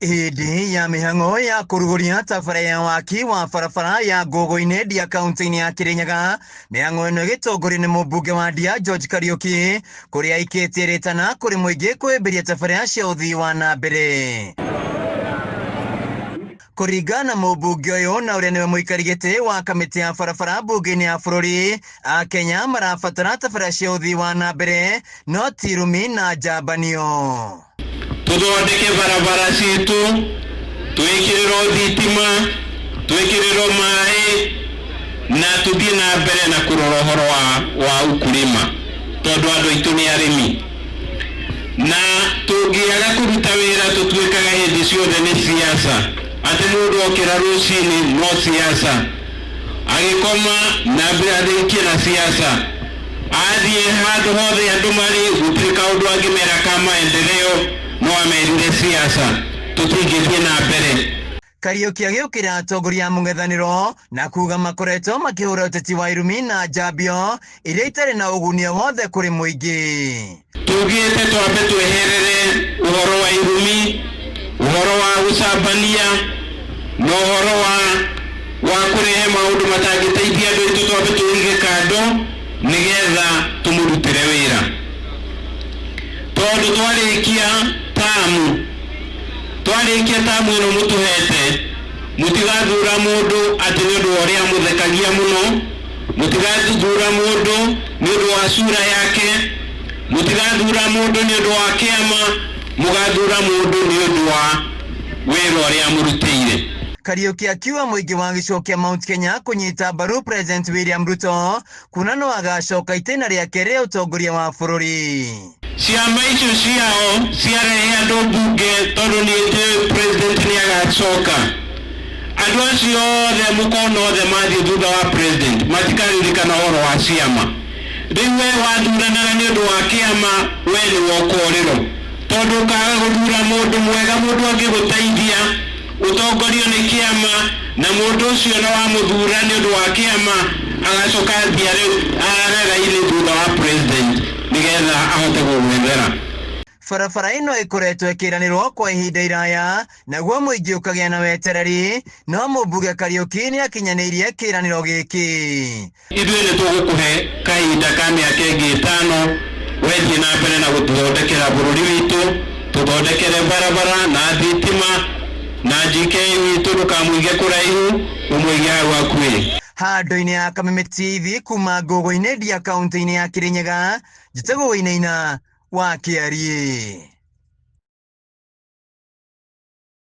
Hĩndĩ ya mĩhang'o ya kũrugũria tabara ya waki wa barabara ya Ngogo-inĩ Ndia kaunti-inĩ ya Kirinyaga, mĩhang'o ĩno ĩgĩtongorio nĩ mũmbunge wa Ndia George Kariuki, kũrĩa aikĩtie rĩtana kũrĩ mũingĩ kwĩhĩmbĩria tabara cia ũthii wa na mbere. Kũringana na mũmbunge ũyũ na ũrĩa nĩwe mũikari gĩtĩ wa kamĩtĩ ya barabara mbunge-inĩ ya bũrũri, Akenya marabatara tabara cia ũthii wa na mbere no ti rumi na njambanio. Tuthondeke barabara citu, twĩkĩrĩrwo thitima, twĩkĩrĩrwo maĩ, na tũthiĩ na mbere na kũrora ũhoro wa ukulima, tondũ andũ aitũ nĩ arĩmi. Na tũngĩaga kũruta wĩra tũtuĩkaga hĩndĩ ciothe nĩ siasa. Atĩ mũndũ okĩra rũcinĩ no siasa, agĩkoma na mbĩrathĩkie na siasa, athiĩ handũ hothe andũ marĩ gũtirĩ kaũndũ angĩmera ka maendeleo no amerire siasa, tũtingĩthiĩ na mbere. Kariuki agĩũkĩra atongoria a mũng'ethanĩro na kuga makoretwo makĩhũra ũteti wa irumi na njambio iria itarĩ na ũguni wothe kũrĩ mũingĩ. Tugĩte twambe tweherere ũhoro wa irumi, ũhoro wa gũcambania na ũhoro wa kũrehe maũndũ matangĩteithia andũ aitũ, twambe tũige kando nĩgetha tũmũrutĩre wĩra. Tondũ twarĩkia tamu ĩno mũtũhete, mũtigathura mũndũ atĩ nĩ ũndũ wa ũrĩa mũthekagia mũno, mũtigathura mũndũ nĩ ũndũ wa sura yake, mũtigathura mũndũ nĩ ũndũ wa kĩama, mũgathura mũndũ nĩ ũndũ wa wĩra ũrĩa mũrutĩire. Kariuki akiuga mũingĩ wa gĩcigo kĩa Mount Kenya kũnyita mbaru President William Ruto kuna no agacoka itĩna rĩake rĩa ũtongoria wa bũrũri. Ciama icio ciao ciarehe andũ mbunge tondũ nĩ President nĩ agacoka. Andũ acio othe mũkono othe mathiĩ thutha wa President matikaririkana ũhoro wa ciama. Rĩu we wathuranaga nĩ ũndũ wa kĩama, we nĩ wokorĩro, tondũ ũkaga gũthura mũndũ mwega, mũndũ angĩgũteithia ũtongorio nĩ kĩama, na mũndũ ũcio no wamũthura nĩ ũndũ wa kĩama, agacoka athiĩ arega-inĩ thutha wa President nĩgetha ahote gũgwethera. Barabara ĩno ĩkoretwo ĩkĩranĩrwo kwa ihinda iraya, naguo mũingĩ ũkagĩa na wetereri, no mũmbunge Kariuki nĩ akinyanĩirie kĩranĩro gĩkĩ. Ithuĩ nĩ tũgũkũhe kahinda ka mĩaka ĩngĩ 5 wethiĩ na mbere na gũtũthondekera bũrũri witũ, tũthondekere barabara na thitima na JK witũ ndũkamũige kũraihu, ũmũige hau hakuhĩ. Handũ-inĩ ya Kameme TV kuma Ngogo-inĩ Ndia kaunti-inĩ ya Kirinyaga, njĩtagwo Wainaina wa Kĩarie.